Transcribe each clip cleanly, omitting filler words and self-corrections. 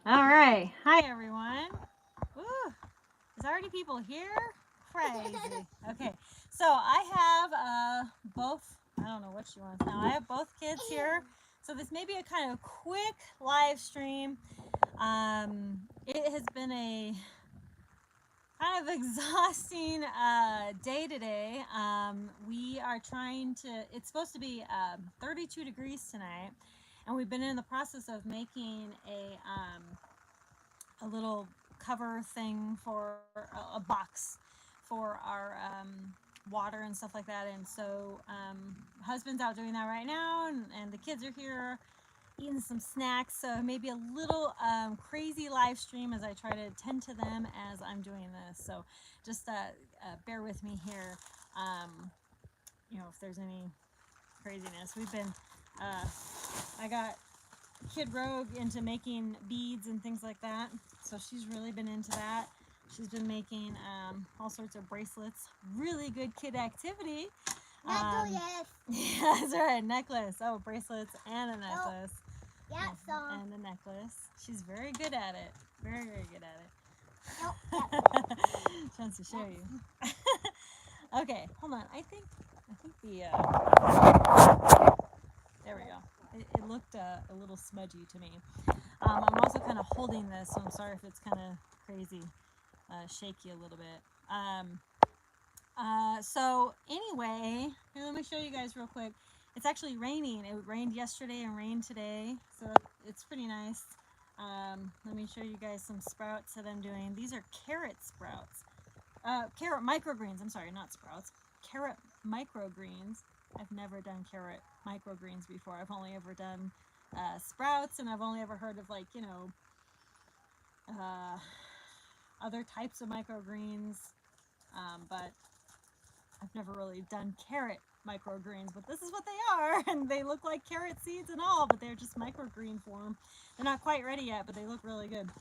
All right. Hi, everyone. Woo. There's already people here. Crazy. Okay. So I have both. I don't know what she wants now. I have both kids here. So this may be a kind of quick live stream. It has been a kind of exhausting day today. We are trying to. It's supposed to be 32 degrees tonight, and we've been in the process of making a little cover thing for a box for our water and stuff like that. And so, husband's out doing that right now, and the kids are here eating some snacks. So maybe a little crazy live stream as I try to tend to them as I'm doing this. So just bear with me here. If there's any craziness, we've been. I got Kid Rogue into making beads and things like that. So she's really been into that. She's been making all sorts of bracelets. Really good kid activity. Necklace. Yeah, that's right. Necklace. Oh, bracelets and a necklace. Yeah, so. And a necklace. She's very good at it. Very, very good at it. Nope. Chance to show you. Okay, hold on. I think the there we go. It looked a little smudgy to me. I'm also kind of holding this, so I'm sorry if it's kind of crazy, shaky a little bit. So anyway, here, let me show you guys real quick. It's actually raining. It rained yesterday and rained today, so it's pretty nice. Let me show you guys some sprouts that I'm doing. These are carrot sprouts. Carrot microgreens. I'm sorry, not sprouts. Carrot microgreens. I've never done carrot microgreens before. I've only ever done sprouts, and I've only ever heard of uh, other types of microgreens, but I've never really done carrot microgreens. But this is what they are, and they look like carrot seeds and all, but they're just microgreen form. They're not quite ready yet, but they look really good.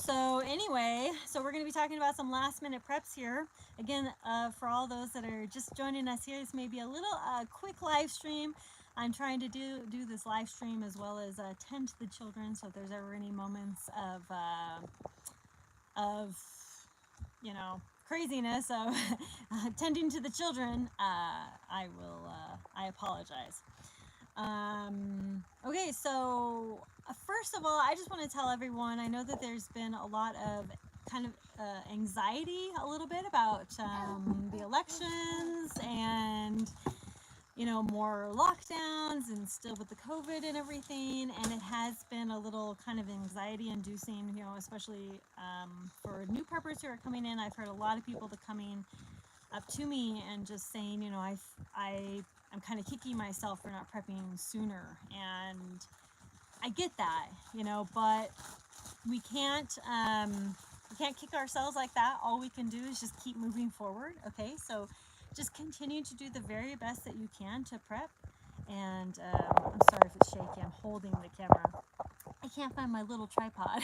So anyway, we're going to be talking about some last minute preps here. Again, for all those that are just joining us here, this may be a little quick live stream. I'm trying to do this live stream as well as tend to the children. So if there's ever any moments of craziness of tending to the children, I apologize. Okay, so first of all, I just want to tell everyone, I know that there's been a lot of kind of anxiety a little bit about the elections and, more lockdowns and still with the COVID and everything. And it has been a little kind of anxiety inducing, especially for new preppers who are coming in. I've heard a lot of people that coming up to me and just saying, I'm kind of kicking myself for not prepping sooner. And I get that, but we can't kick ourselves like that. All we can do is just keep moving forward. Okay, so just continue to do the very best that you can to prep. And I'm sorry if it's shaky. I'm holding the camera. I can't find my little tripod.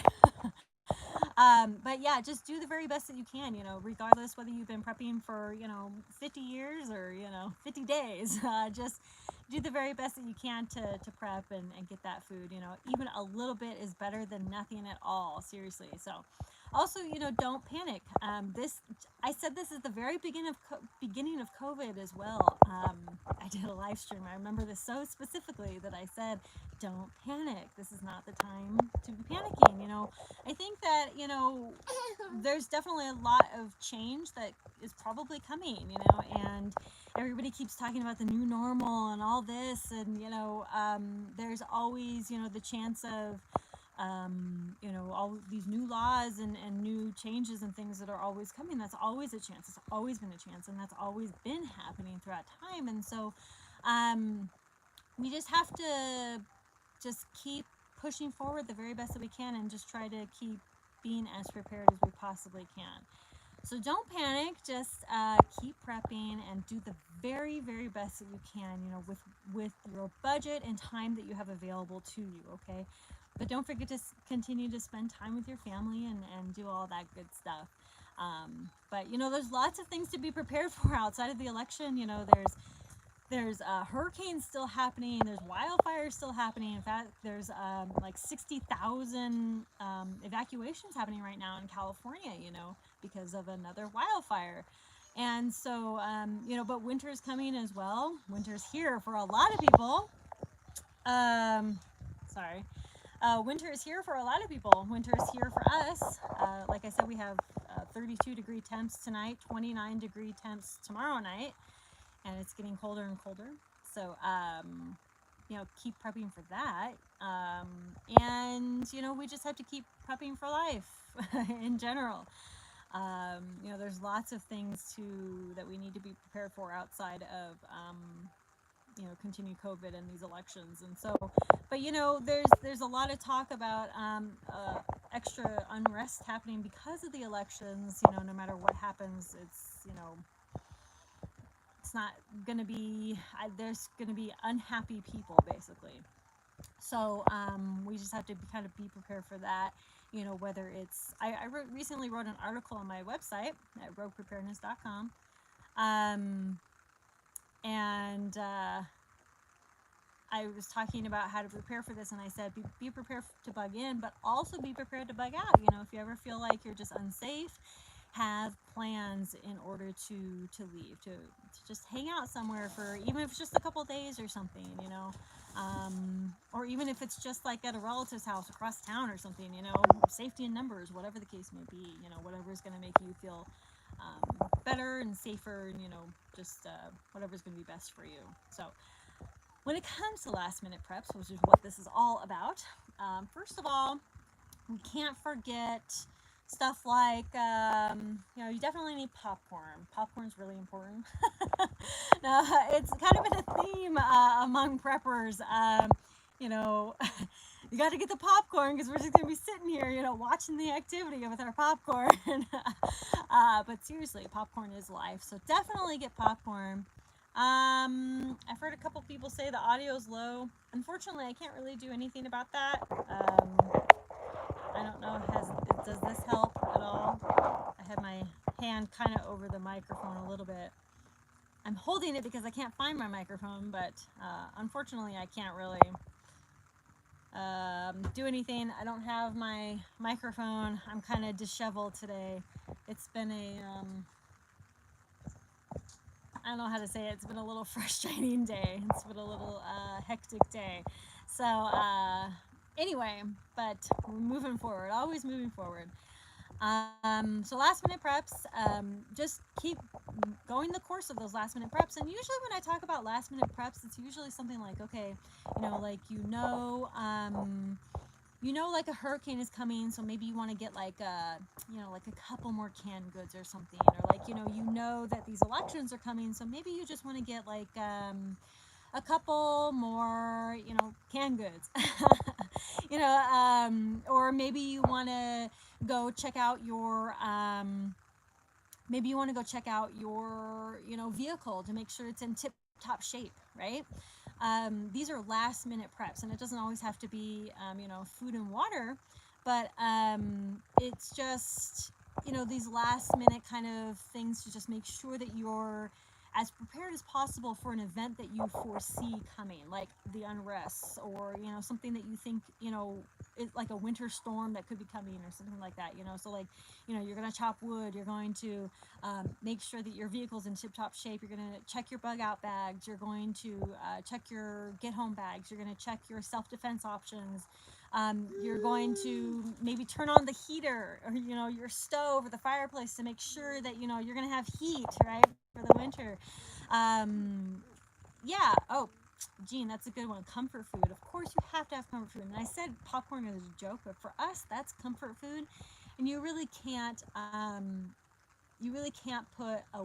But yeah, just do the very best that you can, regardless whether you've been prepping for, 50 years or, 50 days. Just do the very best that you can to prep and get that food. Even a little bit is better than nothing at all, seriously. So also, don't panic. I said this at the very beginning of COVID as well. I did a live stream. I remember this so specifically that I said, don't panic. This is not the time to be panicking. I think that, there's definitely a lot of change that is probably coming, and everybody keeps talking about the new normal and all this, and, there's always, the chance of, all these new laws and new changes and things that are always coming. That's always a chance. It's always been a chance, and that's always been happening throughout time. And so we just have to just keep pushing forward the very best that we can and just try to keep being as prepared as we possibly can. So don't panic, just keep prepping and do the very, very best that you can, with your budget and time that you have available to you, okay? But don't forget to continue to spend time with your family and do all that good stuff. But, there's lots of things to be prepared for outside of the election. There's there's hurricanes still happening. There's wildfires still happening. In fact, there's like 60,000 evacuations happening right now in California, because of another wildfire. And so, but winter is coming as well. Winter's here for a lot of people. Um, Sorry. Winter is here for a lot of people. Winter is here for us. Like I said, we have 32-degree temps tonight, 29-degree temps tomorrow night, and it's getting colder and colder. So, keep prepping for that. And, we just have to keep prepping for life in general. There's lots of things that we need to be prepared for outside of, continued COVID and these elections. And so, but there's a lot of talk about extra unrest happening because of the elections. No matter what happens, it's not going to be. There's going to be unhappy people, basically. So we just have to kind of be prepared for that. Whether it's recently wrote an article on my website at Preparedness.com, and I was talking about how to prepare for this, and I said be prepared to bug in, but also be prepared to bug out. If you ever feel like you're just unsafe, have plans in order to leave, to just hang out somewhere for, even if it's just a couple days or something, or even if it's just like at a relative's house across town or something, safety in numbers, whatever the case may be, whatever is going to make you feel better and safer, and just whatever's going to be best for you. So when it comes to last minute preps, which is what this is all about, first of all, we can't forget stuff like, you definitely need popcorn. Popcorn's really important. It's kind of been a theme among preppers. You got to get the popcorn because we're just going to be sitting here, watching the activity with our popcorn. But seriously, popcorn is life. So definitely get popcorn. I've heard a couple people say the audio's low. Unfortunately, I can't really do anything about that. I don't know, does this help at all? I have my hand kind of over the microphone a little bit. I'm holding it because I can't find my microphone, but unfortunately I can't really do anything. I don't have my microphone. I'm kind of disheveled today. It's been I don't know how to say it. It's been a little frustrating day. It's been a little hectic day. So anyway, but we're moving forward, always moving forward. So last minute preps, just keep going the course of those last minute preps. And usually when I talk about last minute preps, it's usually something like, okay, like a hurricane is coming, so maybe you want to get like a couple more canned goods or something, or like that these elections are coming, so maybe you just want to get like a couple more canned goods. Or maybe you want to go check out your vehicle to make sure it's in tip top shape, right? These are last minute preps, and it doesn't always have to be food and water, but it's just these last minute kind of things to just make sure that you're as prepared as possible for an event that you foresee coming, like the unrest, or something that you think it's like a winter storm that could be coming, or something like that. So like you're going to chop wood, you're going to make sure that your vehicle's in tip-top shape, you're going to check your bug out bags, you're going to check your get home bags, you're going to check your self-defense options, you're going to maybe turn on the heater, or your stove or the fireplace, to make sure that you're going to have heat, right, for the winter. Yeah. Oh, Gene, that's a good one. Comfort food. Of course, you have to have comfort food. And I said popcorn is a joke, but for us, that's comfort food. And you really can't put I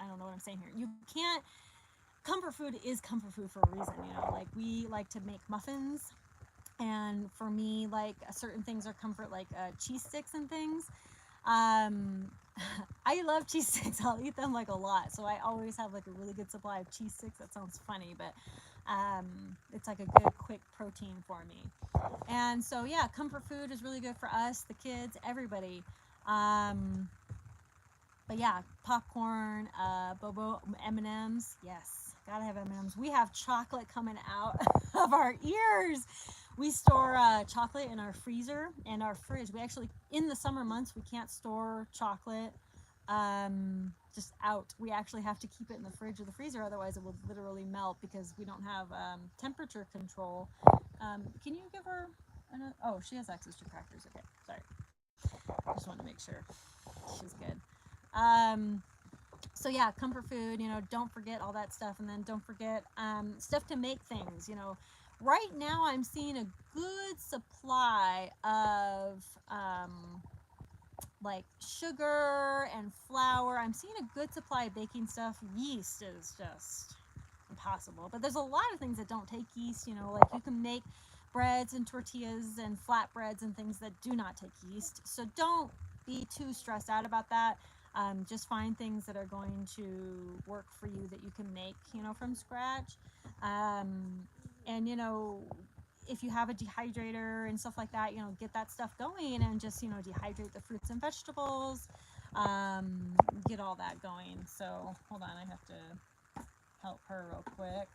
don't know what I'm saying here. You can't. Comfort food is comfort food for a reason. Like we like to make muffins, and for me, like certain things are comfort, like cheese sticks and things. I love cheese sticks. I'll eat them like a lot, so I always have like a really good supply of cheese sticks. That sounds funny, but it's like a good quick protein for me. And so yeah, comfort food is really good for us, the kids, everybody. But yeah, popcorn, Bobo M&Ms. Yes, gotta have M&Ms. We have chocolate coming out of our ears. We store chocolate in our freezer and our fridge. We actually, in the summer months, we can't store chocolate just out. We actually have to keep it in the fridge or the freezer, otherwise it will literally melt because we don't have temperature control. Can you give her another? Oh, she has access to crackers. Okay, sorry. I just want to make sure she's good. Um, so yeah, comfort food, don't forget all that stuff. And then don't forget stuff to make things. Right now I'm seeing a good supply of like sugar and flour. I'm seeing a good supply of baking stuff. Yeast is just impossible. But there's a lot of things that don't take yeast, like you can make breads and tortillas and flatbreads and things that do not take yeast. So don't be too stressed out about that. Just find things that are going to work for you that you can make, from scratch. And, if you have a dehydrator and stuff like that, get that stuff going and just, dehydrate the fruits and vegetables, get all that going. So hold on, I have to help her real quick.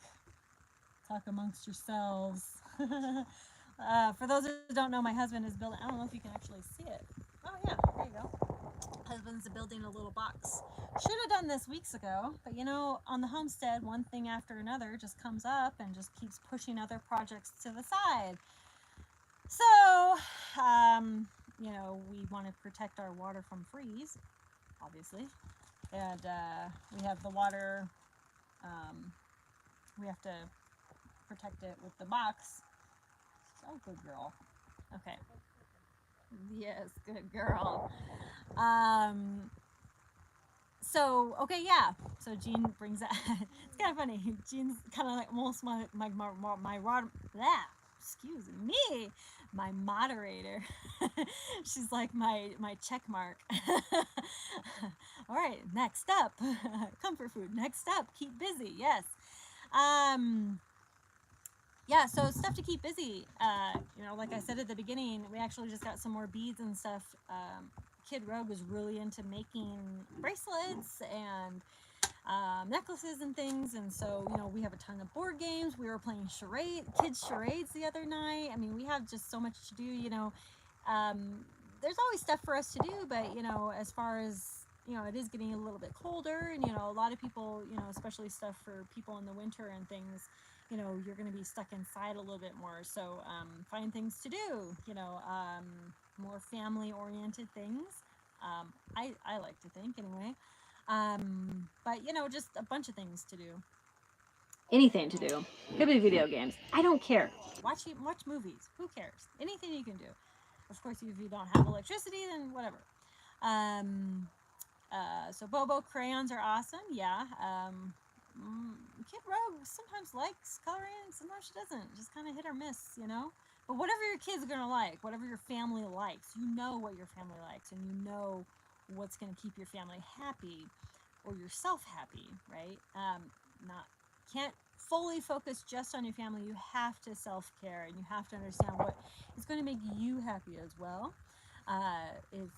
Talk amongst yourselves. For those who don't know, my husband is building, I don't know if you can actually see it. Oh yeah, there you go. Husband's building a little box. Should have done this weeks ago, but on the homestead, one thing after another just comes up and just keeps pushing other projects to the side. So, we want to protect our water from freeze, obviously, and we have the water. We have to protect it with the box. Oh, good girl. Okay. Yes, good girl. So okay, yeah. So Jean brings that. It's kind of funny. Jean's kind of like almost excuse me, my moderator. She's like my check mark. All right, next up, comfort food. Next up, keep busy. Yes. Yeah, so stuff to keep busy. Like I said at the beginning, we actually just got some more beads and stuff. Kid Rogue was really into making bracelets and necklaces and things, and so we have a ton of board games. We were playing kids charades the other night. I mean, we have just so much to do. There's always stuff for us to do, but as far as it is getting a little bit colder, and a lot of people, especially stuff for people in the winter and things. You're going to be stuck inside a little bit more. So find things to do, more family-oriented things. I like to think anyway. But, just a bunch of things to do. Anything to do. Could be video games. I don't care. Watch movies. Who cares? Anything you can do. Of course, if you don't have electricity, then whatever. So Bobo crayons are awesome. Yeah. Kid Rogue sometimes likes coloring, sometimes she doesn't. Just kind of hit or miss, But whatever your kids are gonna like, whatever your family likes, you know what your family likes, and you know what's gonna keep your family happy or yourself happy, right? Not can't fully focus just on your family. You have to self-care, and you have to understand what is going to make you happy as well. If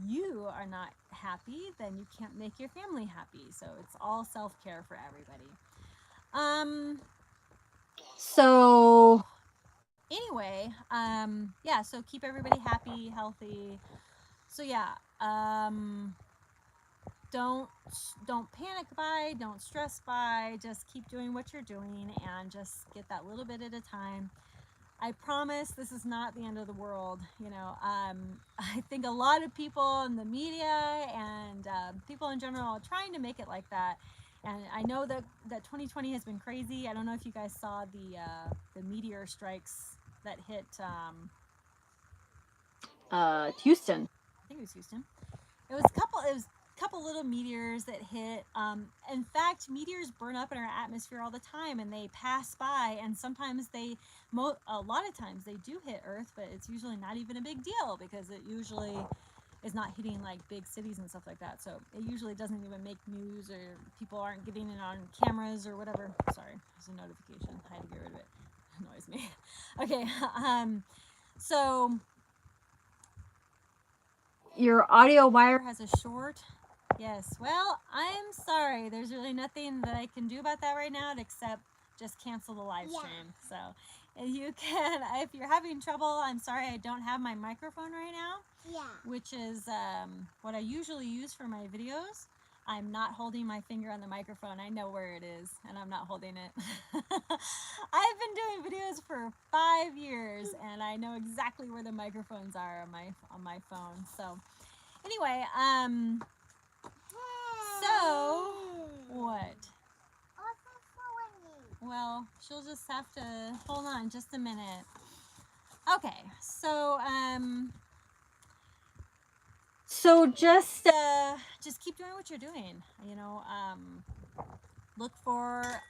you are not happy, then you can't make your family happy. So it's all self-care for everybody. So anyway, yeah, so keep everybody happy, healthy. So yeah, don't panic buy, don't stress buy, just keep doing what you're doing and just get that little bit at a time. I promise this is not the end of the world. I think a lot of people in the media and people in general are trying to make it like that. And I know that 2020 has been crazy. I don't know if you guys saw the meteor strikes that hit Houston. I think it was Houston. It was a couple little meteors that hit. In fact, meteors burn up in our atmosphere all the time, and they pass by. And sometimes a lot of times they do hit Earth, but it's usually not even a big deal because it usually is not hitting like big cities and stuff like that. So it usually doesn't even make news, or people aren't getting it on cameras or whatever. Sorry, there's a notification. I had to get rid of it. It annoys me. Okay. So your audio wire has a short. Yes. Well, I'm sorry. There's really nothing that I can do about that right now except just cancel the live Yeah. stream. So, and you can, if you're having trouble, I'm sorry I don't have my microphone right now, Yeah. which is what I usually use for my videos. I'm not holding my finger on the microphone. I know where it is, and I'm not holding it. I've been doing videos for 5 years, and I know exactly where the microphones are on my phone. So, anyway, so what? Well, she'll just have to hold on just a minute. Okay, so just keep doing what you're doing. You know, look for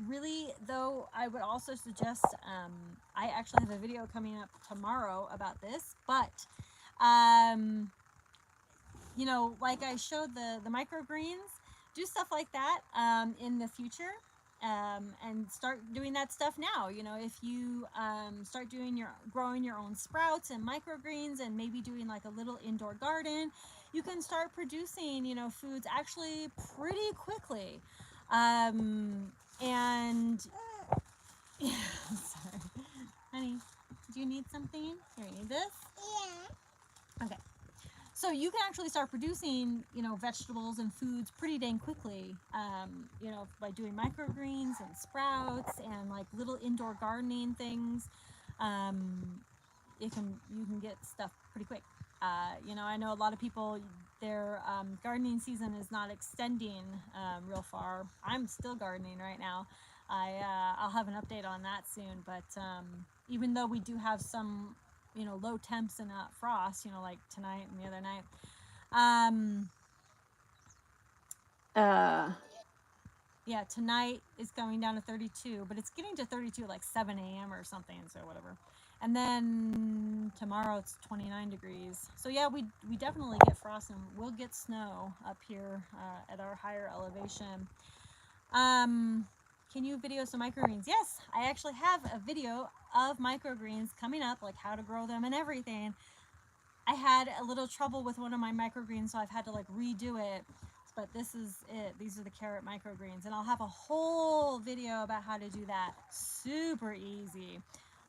really though. I would also suggest. I actually have a video coming up tomorrow about this, but you know, like I showed the microgreens, do stuff like that in the future. And start doing that stuff now. You know, if you start growing your own sprouts and microgreens, and maybe doing like a little indoor garden, you can start producing, you know, foods actually pretty quickly. And yeah, sorry, honey, do you need something? Here, you need this. Yeah. Okay. So you can actually start producing, you know, vegetables and foods pretty dang quickly, you know, by doing microgreens and sprouts and like little indoor gardening things. You can get stuff pretty quick. You know, I know a lot of people, their gardening season is not extending real far. I'm still gardening right now. I'll have an update on that soon. But even though we do have some, you know, low temps and frost, you know, like tonight and the other night, yeah, tonight is going down to 32, but it's getting to 32 like 7 a.m. or something, so whatever. And then tomorrow it's 29 degrees. So yeah, we definitely get frost, and we'll get snow up here at our higher elevation. Can you video some microgreens? Yes, I actually have a video of microgreens coming up, like how to grow them and everything. I had a little trouble with one of my microgreens, so I've had to like redo it. But this is it. These are the carrot microgreens, and I'll have a whole video about how to do that. Super easy.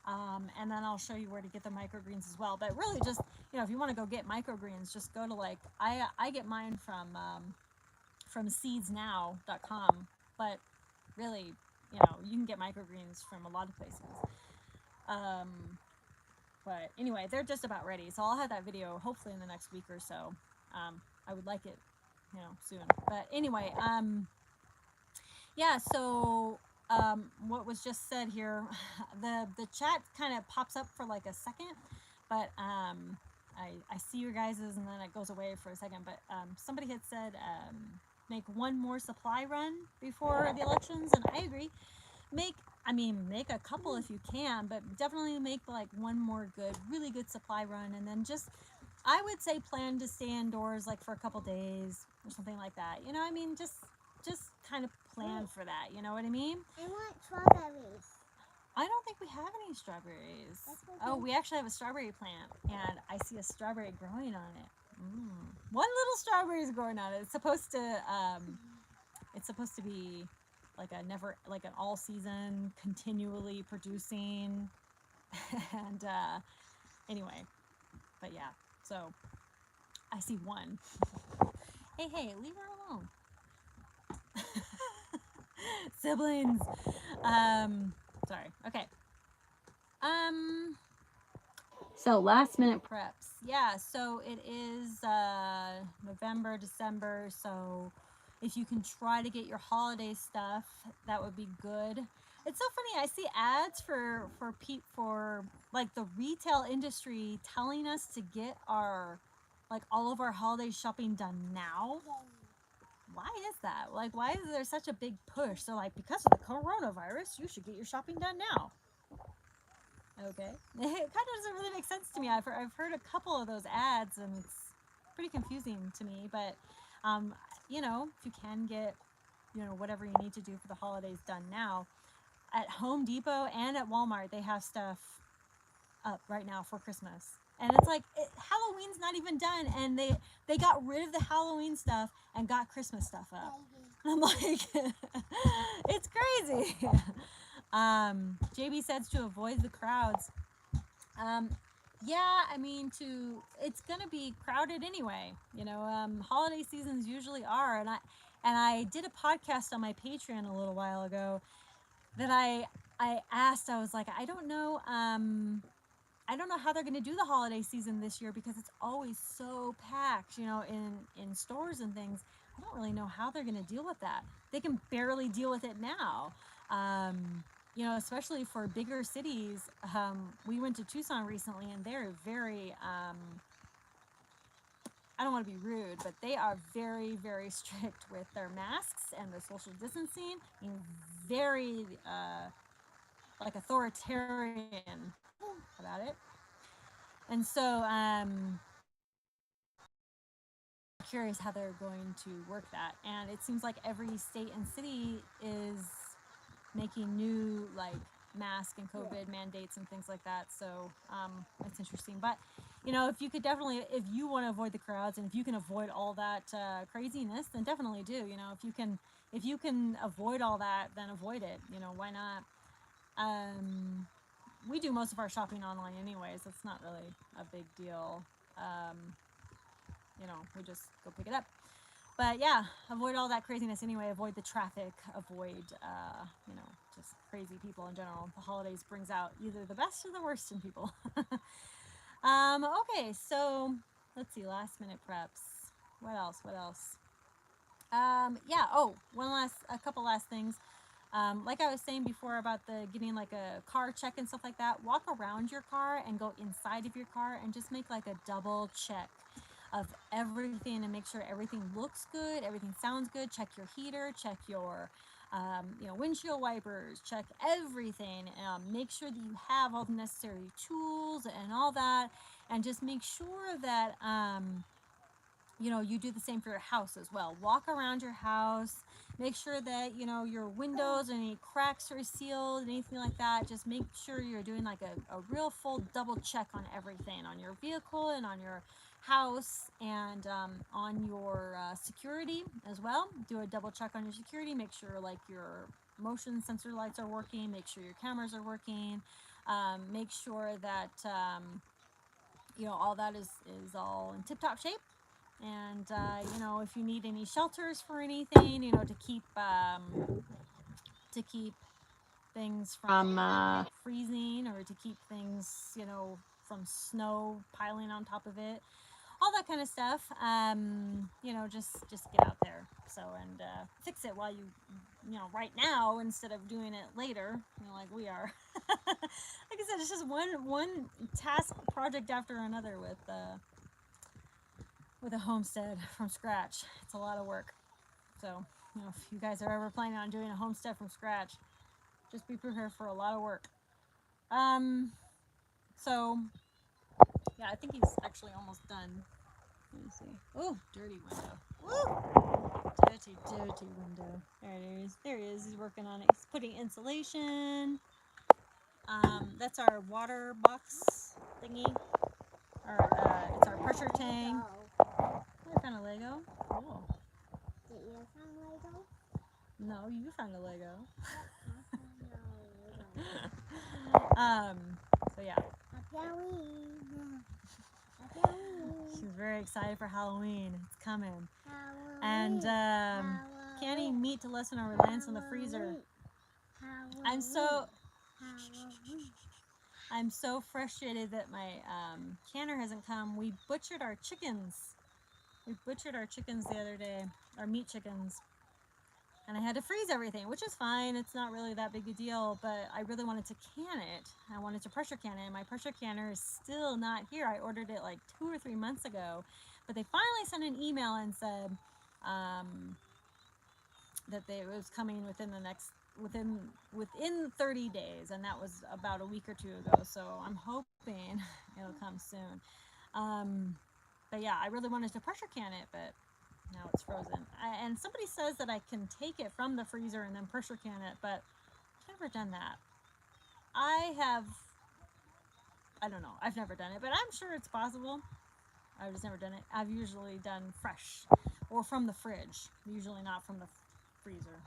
And then I'll show you where to get the microgreens as well. But really, just, you know, if you want to go get microgreens, just go to like I get mine from seedsnow.com. But really, you know, you can get microgreens from a lot of places. But anyway, they're just about ready. So I'll have that video hopefully in the next week or so. I would like it, you know, soon. But anyway, yeah, so what was just said here, the chat kind of pops up for like a second, but I see your guys's and then it goes away for a second. But somebody had said make one more supply run before the elections, and I agree. Make a couple if you can, but definitely make like one more really good supply run, and then just, I would say, plan to stay indoors like for a couple days or something like that. You know, I mean, just kind of plan for that. You know what I mean? I want strawberries. I don't think we have any strawberries. Okay. Oh, we actually have a strawberry plant, and I see a strawberry growing on it. One little strawberry is growing on it. It's supposed to be like an all season, continually producing, and anyway, but yeah. So I see one. Hey, leave her alone. Siblings. Sorry. Okay. So last minute preps. Yeah, so it is November, December, so if you can try to get your holiday stuff, that would be good. It's so funny, I see ads for like the retail industry telling us to get our like all of our holiday shopping done now. Why is that? Like, why is there such a big push? So like, because of the coronavirus, you should get your shopping done now. Okay. It kind of doesn't really make sense to me. I've heard a couple of those ads, and it's pretty confusing to me. But, you know, if you can get, you know, whatever you need to do for the holidays done now, at Home Depot and at Walmart, they have stuff up right now for Christmas. And it's like Halloween's not even done, and they got rid of the Halloween stuff and got Christmas stuff up. And I'm like, it's crazy. JB says to avoid the crowds. Um, yeah, I mean, it's gonna be crowded anyway. Holiday seasons usually are, and I did a podcast on my Patreon a little while ago that I asked. I was like, I don't know how they're going to do the holiday season this year because it's always so packed, in stores and things. I don't really know how they're going to deal with that. They can barely deal with it now. Especially for bigger cities. We went to Tucson recently, and they're very, I don't want to be rude, but they are very, very strict with their masks and the social distancing. I mean, very, like, authoritarian about it. And so, curious how they're going to work that. And it seems like every state and city is making new, like, mask and COVID mandates and things like that. So it's interesting. But if you could definitely, if you want to avoid the crowds and if you can avoid all that craziness, then definitely do. If you can avoid all that, then avoid it. Why not? We do most of our shopping online anyways. It's not really a big deal. Um, we just go pick it up. But yeah, avoid all that craziness anyway. Avoid the traffic. Avoid, just crazy people in general. The holidays brings out either the best or the worst in people. Okay, so let's see. Last minute preps. What else? What else? Yeah. Oh, a couple last things. Like I was saying before about the getting like a car check and stuff like that, walk around your car and go inside of your car and just make like a double check of everything and make sure everything looks good, everything sounds good. Check your heater, check your windshield wipers, check everything. Make sure that you have all the necessary tools and all that, and just make sure that you do the same for your house as well. Walk around your house, make sure that your windows and any cracks are sealed, anything like that. Just make sure you're doing like a real full double check on everything, on your vehicle and on your house, and on your security as well. Do a double check on your security. Make sure like your motion sensor lights are working, make sure your cameras are working, make sure that all that is all in tip-top shape. And if you need any shelters for anything, to keep things from freezing, or to keep things from snow piling on top of it, all that kind of stuff. Just get out there, and fix it while right now, instead of doing it later, like we are. Like I said, it's just one task project after another with a homestead from scratch. It's a lot of work. So, if you guys are ever planning on doing a homestead from scratch, just be prepared for a lot of work. So, yeah, I think he's actually almost done. Let me see. Oh, dirty window. Woo! Dirty, dirty window. There it is. There he is. He's working on it. He's putting insulation. That's our water box thingy. It's our pressure tank. Oh, I found a Lego. Cool. Did you find Lego? No, you found a Lego. So yeah. She's very excited for Halloween. It's coming. And can't eat meat to lessen our reliance on the freezer. I'm so frustrated that my canner hasn't come. We butchered our chickens. The other day, our meat chickens. And I had to freeze everything, which is fine. It's not really that big a deal, but I really wanted to can it. I wanted to pressure can it, and my pressure canner is still not here. I ordered it like 2 or 3 months ago, but they finally sent an email and said it was coming within 30 days, and that was about a week or two ago. So I'm hoping it'll come soon. But yeah, I really wanted to pressure can it, but now it's frozen. And somebody says that I can take it from the freezer and then pressure can it, but I've never done that. I don't know. I've never done it, but I'm sure it's possible. I've just never done it. I've usually done fresh or from the fridge, usually not from the freezer.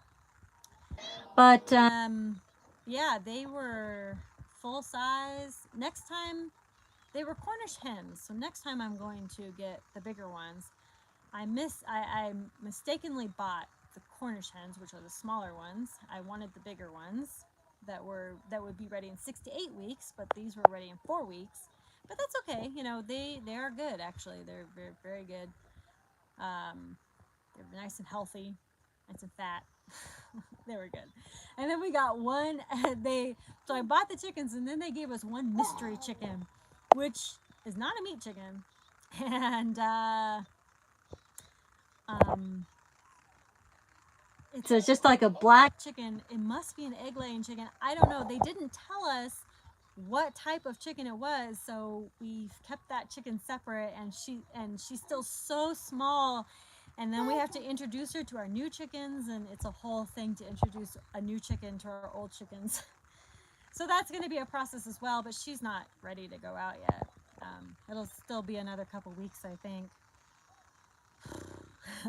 But yeah, they were full size. Next time they were Cornish hens, so next time I'm going to get the bigger ones. I mistakenly bought the Cornish hens, which are the smaller ones. I wanted the bigger ones that would be ready in 6 to 8 weeks, but these were ready in 4 weeks. But that's okay. You know, they are good actually. They're very very good. Um, they're nice and healthy, nice and fat. They were good. And then we got one. They so I bought the chickens, and then they gave us one mystery chicken, which is not a meat chicken, and um, it's just like a black chicken. It must be an egg laying chicken. I don't know. They didn't tell us what type of chicken it was, so we kept that chicken separate. And she's still so small. And then we have to introduce her to our new chickens, and it's a whole thing to introduce a new chicken to our old chickens. So that's going to be a process as well. But she's not ready to go out yet. It'll still be another couple weeks, I think.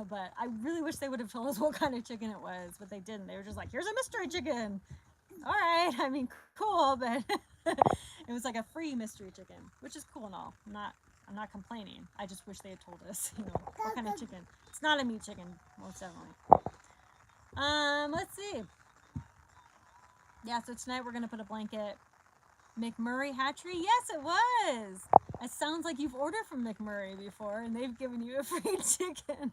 But I really wish they would have told us what kind of chicken it was, but they didn't. They were just like, "Here's a mystery chicken." All right, I mean, cool, but it was like a free mystery chicken, which is cool and all. I'm not complaining. I just wish they had told us, what kind of chicken. It's not a meat chicken, most definitely. Let's see. Yeah, so tonight we're gonna put a blanket. McMurray Hatchery? Yes, it was. It sounds like you've ordered from McMurray before, and they've given you a free chicken.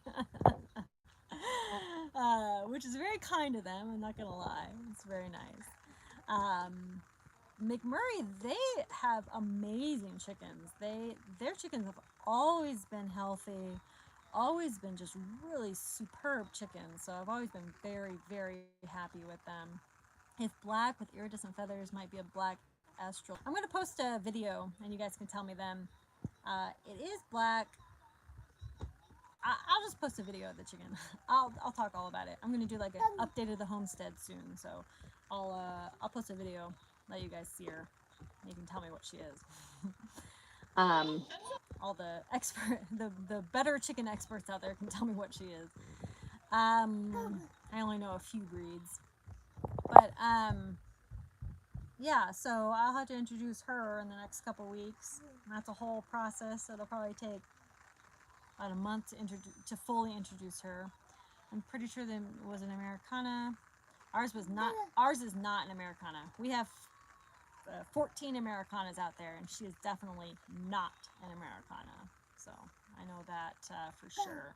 Which is very kind of them. I'm not gonna lie, it's very nice. McMurray, they have amazing chickens. Their chickens have always been healthy, always been just really superb chickens. So I've always been very, very happy with them. If black with iridescent feathers might be a black astral. I'm going to post a video and you guys can tell me then. It is black. I'll just post a video of the chicken. I'll talk all about it. I'm going to do like an update of the homestead soon. So I'll post a video, let you guys see her. You can tell me what she is. All the the better chicken experts out there can tell me what she is. I only know a few breeds. But yeah, so I'll have to introduce her in the next couple weeks. That's a whole process. It'll probably take about a month to fully introduce her. I'm pretty sure that was an Americana. Ours was not. Ours is not an Americana. We have 14 Americanas out there, and she is definitely not an Americana. So I know that for sure.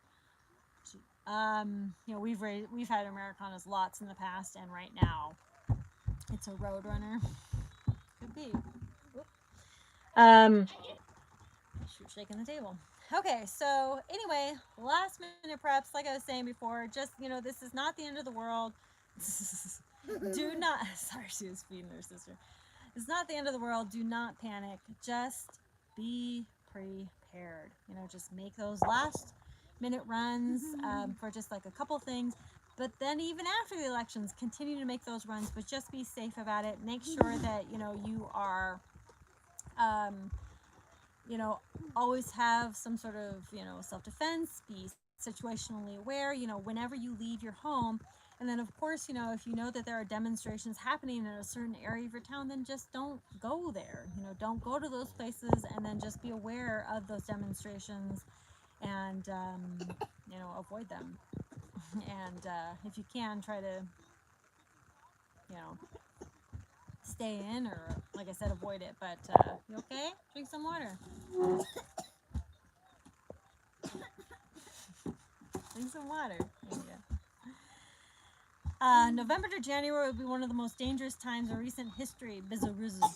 We've had Americanas lots in the past, and right now it's a Roadrunner. Could be. Shoot, shaking the table. Okay, so anyway, last minute preps, like I was saying before, just this is not the end of the world. Do not. Sorry, she was feeding her sister. It's not the end of the world. Do not panic. Just be prepared. Just make those last minute runs for just like a couple things. But then even after the elections, continue to make those runs, but just be safe about it. Make sure that, you are, always have some sort of, self-defense, be situationally aware, whenever you leave your home. And then, of course, if you know that there are demonstrations happening in a certain area of your town, then just don't go there. Don't go to those places, and then just be aware of those demonstrations and, avoid them. And if you can, try to, stay in, or, like I said, avoid it. But you okay? Drink some water. Drink some water. There you go. November to January would be one of the most dangerous times in recent history,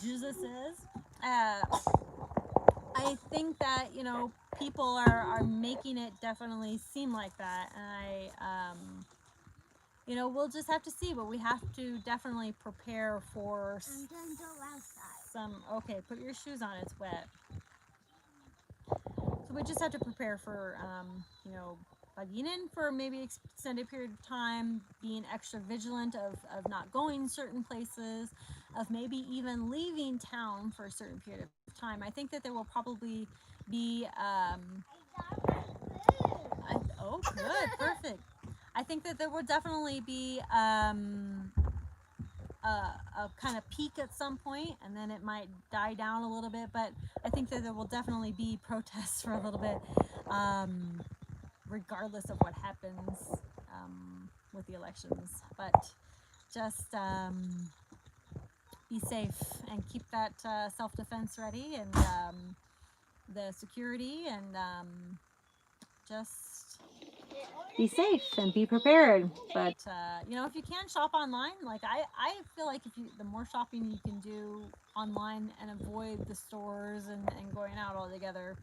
Jesus says. I think that, people are making it definitely seem like that. And we'll just have to see, but we have to definitely prepare for some, okay, put your shoes on, it's wet. So we just have to prepare for, bugging in for maybe extended period of time, being extra vigilant of not going certain places, of maybe even leaving town for a certain period of time. I think that there will probably be oh, good, perfect. I think that there will definitely be a kind of peak at some point, and then it might die down a little bit. But I think that there will definitely be protests for a little bit, regardless of what happens with the elections. But just be safe and keep that self-defense ready, and the security, and just be safe and be prepared. But you know, if you can shop online, like I feel like if you, the more shopping you can do online and avoid the stores and going out altogether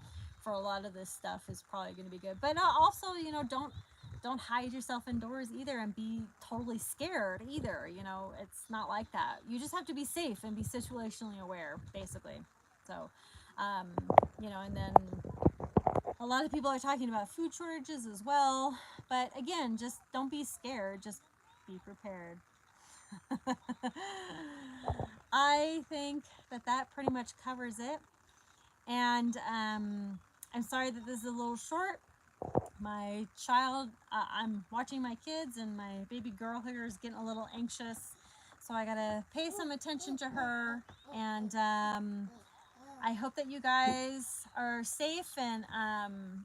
for a lot of this stuff is probably going to be good. But also, you know, don't hide yourself indoors either and be totally scared either. You know, it's not like that. You just have to be safe and be situationally aware, basically. So you know, and then a lot of people are talking about food shortages as well. But again, just don't be scared, just be prepared. I think that that pretty much covers it. And I'm sorry that this is a little short. My child, I'm watching my kids, and my baby girl here is getting a little anxious. So I gotta pay some attention to her. And I hope that you guys are safe, and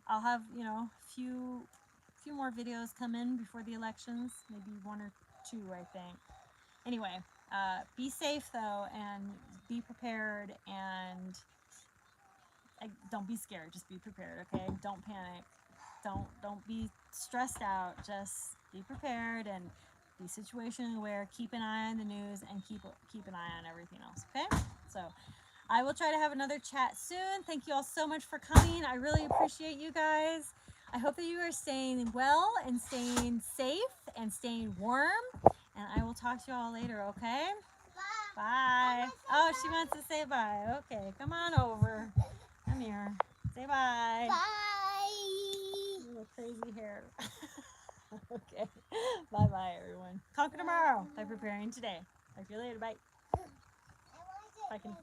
I'll have, you know, few more videos come in before the elections, maybe one or two, I think. Anyway, be safe though, and be prepared, and don't be scared. Just be prepared, okay? Don't panic. Don't be stressed out. Just be prepared and be situationally aware. Keep an eye on the news, and keep an eye on everything else, okay? So I will try to have another chat soon. Thank you all so much for coming. I really appreciate you guys. I hope that you are staying well and staying safe and staying warm. And I will talk to you all later, okay? Bye. Oh, she wants to say bye. Okay, come on over. Come here. Say bye. Bye. Little crazy hair. Okay. Bye-bye, everyone. Conquer tomorrow by preparing today. Talk to you later. Bye. If I can